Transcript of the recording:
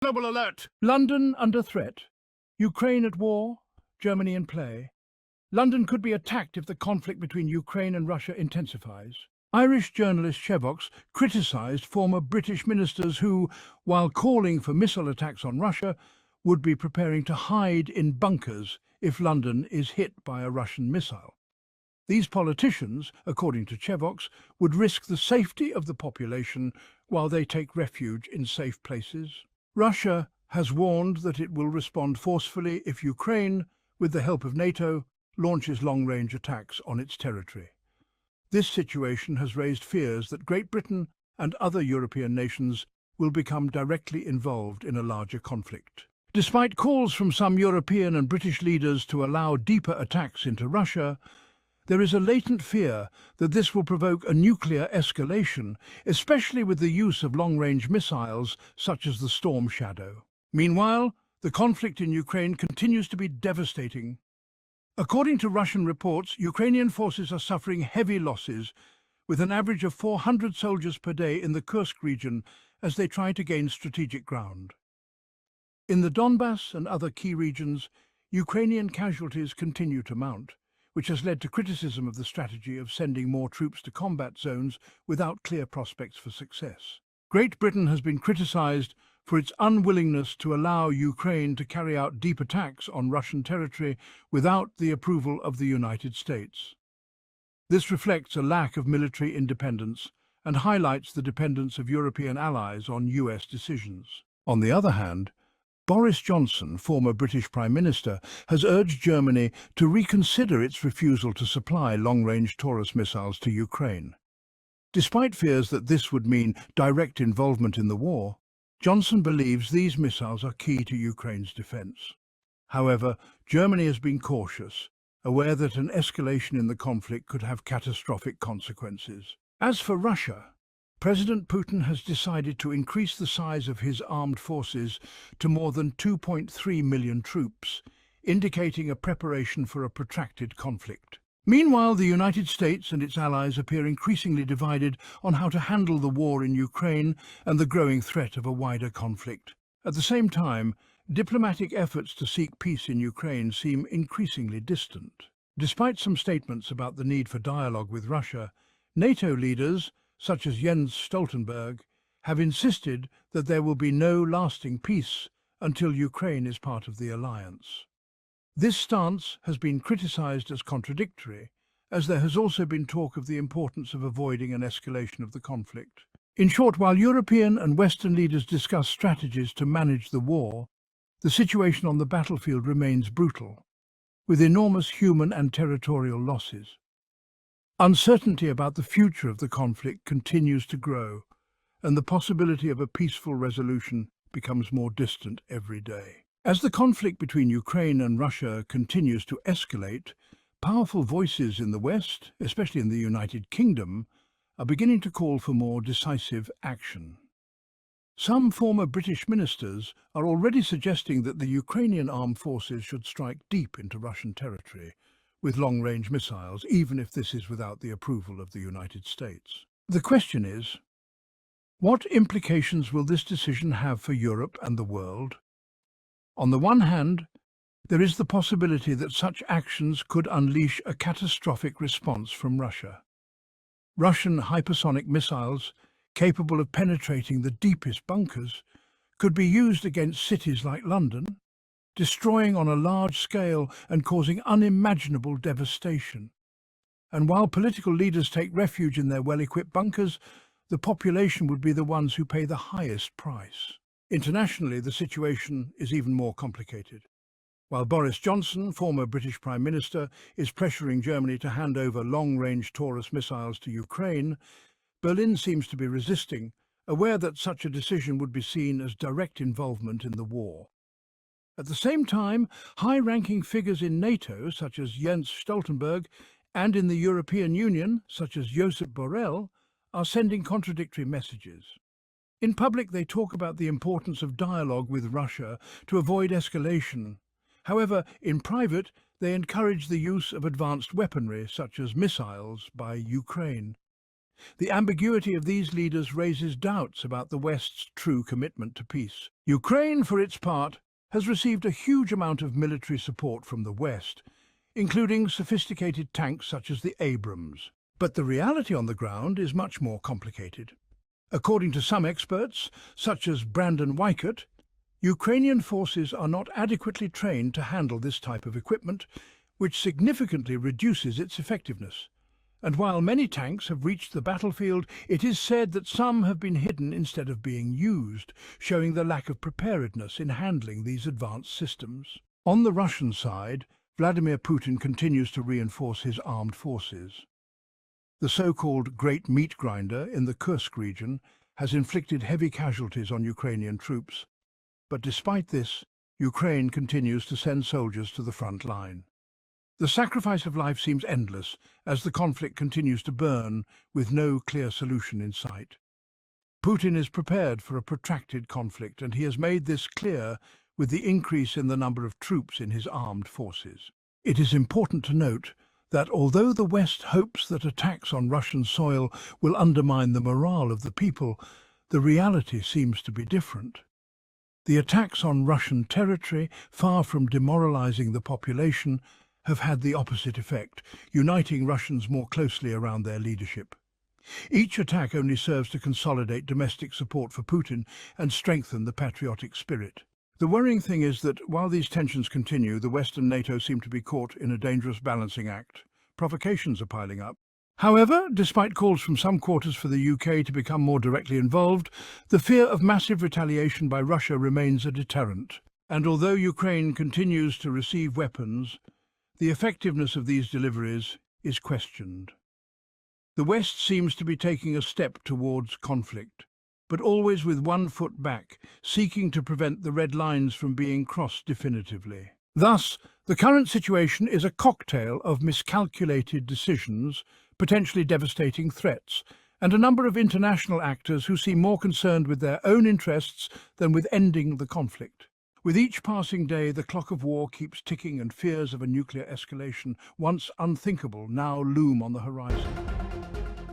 Global alert! London under threat. Ukraine at war. Germany in play. London could be attacked if the conflict between Ukraine and Russia intensifies. Irish journalist Chevox criticised former British ministers who, while calling for missile attacks on Russia, would be preparing to hide in bunkers if London is hit by a Russian missile. These politicians, according to Chevox, would risk the safety of the population while they take refuge in safe places. Russia has warned that it will respond forcefully if Ukraine, with the help of NATO, launches long-range attacks on its territory. This situation has raised fears that Great Britain and other European nations will become directly involved in a larger conflict. Despite calls from some European and British leaders to allow deeper attacks into Russia, there is a latent fear that this will provoke a nuclear escalation, especially with the use of long-range missiles such as the Storm Shadow. Meanwhile, the conflict in Ukraine continues to be devastating. According to Russian reports, Ukrainian forces are suffering heavy losses, with an average of 400 soldiers per day in the Kursk region as they try to gain strategic ground. In the Donbass and other key regions, Ukrainian casualties continue to mount, which has led to criticism of the strategy of sending more troops to combat zones without clear prospects for success. Great Britain has been criticised for its unwillingness to allow Ukraine to carry out deep attacks on Russian territory without the approval of the United States. This reflects a lack of military independence and highlights the dependence of European allies on US decisions. On the other hand, Boris Johnson, former British Prime Minister, has urged Germany to reconsider its refusal to supply long-range Taurus missiles to Ukraine. Despite fears that this would mean direct involvement in the war, Johnson believes these missiles are key to Ukraine's defence. However, Germany has been cautious, aware that an escalation in the conflict could have catastrophic consequences. As for Russia, President Putin has decided to increase the size of his armed forces to more than 2.3 million troops, indicating a preparation for a protracted conflict. Meanwhile, the United States and its allies appear increasingly divided on how to handle the war in Ukraine and the growing threat of a wider conflict. At the same time, diplomatic efforts to seek peace in Ukraine seem increasingly distant. Despite some statements about the need for dialogue with Russia, NATO leaders, such as Jens Stoltenberg, have insisted that there will be no lasting peace until Ukraine is part of the alliance. This stance has been criticised as contradictory, as there has also been talk of the importance of avoiding an escalation of the conflict. In short, while European and Western leaders discuss strategies to manage the war, the situation on the battlefield remains brutal, with enormous human and territorial losses. Uncertainty about the future of the conflict continues to grow, and the possibility of a peaceful resolution becomes more distant every day. As the conflict between Ukraine and Russia continues to escalate, powerful voices in the West, especially in the United Kingdom, are beginning to call for more decisive action. Some former British ministers are already suggesting that the Ukrainian armed forces should strike deep into Russian territory with long-range missiles, even if this is without the approval of the United States. The question is, what implications will this decision have for Europe and the world? On the one hand, there is the possibility that such actions could unleash a catastrophic response from Russia. Russian hypersonic missiles, capable of penetrating the deepest bunkers, could be used against cities like London, destroying on a large scale and causing unimaginable devastation. And while political leaders take refuge in their well-equipped bunkers, the population would be the ones who pay the highest price. Internationally, the situation is even more complicated. While Boris Johnson, former British Prime Minister, is pressuring Germany to hand over long-range Taurus missiles to Ukraine, Berlin seems to be resisting, aware that such a decision would be seen as direct involvement in the war. At the same time, high-ranking figures in NATO, such as Jens Stoltenberg, and in the European Union, such as Josep Borrell, are sending contradictory messages. In public, they talk about the importance of dialogue with Russia to avoid escalation. However, in private, they encourage the use of advanced weaponry, such as missiles, by Ukraine. The ambiguity of these leaders raises doubts about the West's true commitment to peace. Ukraine, for its part, has received a huge amount of military support from the West, including sophisticated tanks such as the Abrams. But the reality on the ground is much more complicated. According to some experts, such as Brandon Weichert, Ukrainian forces are not adequately trained to handle this type of equipment, which significantly reduces its effectiveness. And while many tanks have reached the battlefield, it is said that some have been hidden instead of being used, showing the lack of preparedness in handling these advanced systems. On the Russian side, Vladimir Putin continues to reinforce his armed forces. The so-called Great Meat Grinder in the Kursk region has inflicted heavy casualties on Ukrainian troops. But despite this, Ukraine continues to send soldiers to the front line. The sacrifice of life seems endless as the conflict continues to burn with no clear solution in sight. Putin is prepared for a protracted conflict, and he has made this clear with the increase in the number of troops in his armed forces. It is important to note that although the West hopes that attacks on Russian soil will undermine the morale of the people, the reality seems to be different. The attacks on Russian territory, far from demoralizing the population, have had the opposite effect, uniting Russians more closely around their leadership. Each attack only serves to consolidate domestic support for Putin and strengthen the patriotic spirit. The worrying thing is that while these tensions continue, the West and NATO seem to be caught in a dangerous balancing act. Provocations are piling up. However, despite calls from some quarters for the UK to become more directly involved, the fear of massive retaliation by Russia remains a deterrent. And although Ukraine continues to receive weapons, the effectiveness of these deliveries is questioned. The West seems to be taking a step towards conflict, but always with one foot back, seeking to prevent the red lines from being crossed definitively. Thus, the current situation is a cocktail of miscalculated decisions, potentially devastating threats, and a number of international actors who seem more concerned with their own interests than with ending the conflict. With each passing day, the clock of war keeps ticking, and fears of a nuclear escalation, once unthinkable, now loom on the horizon.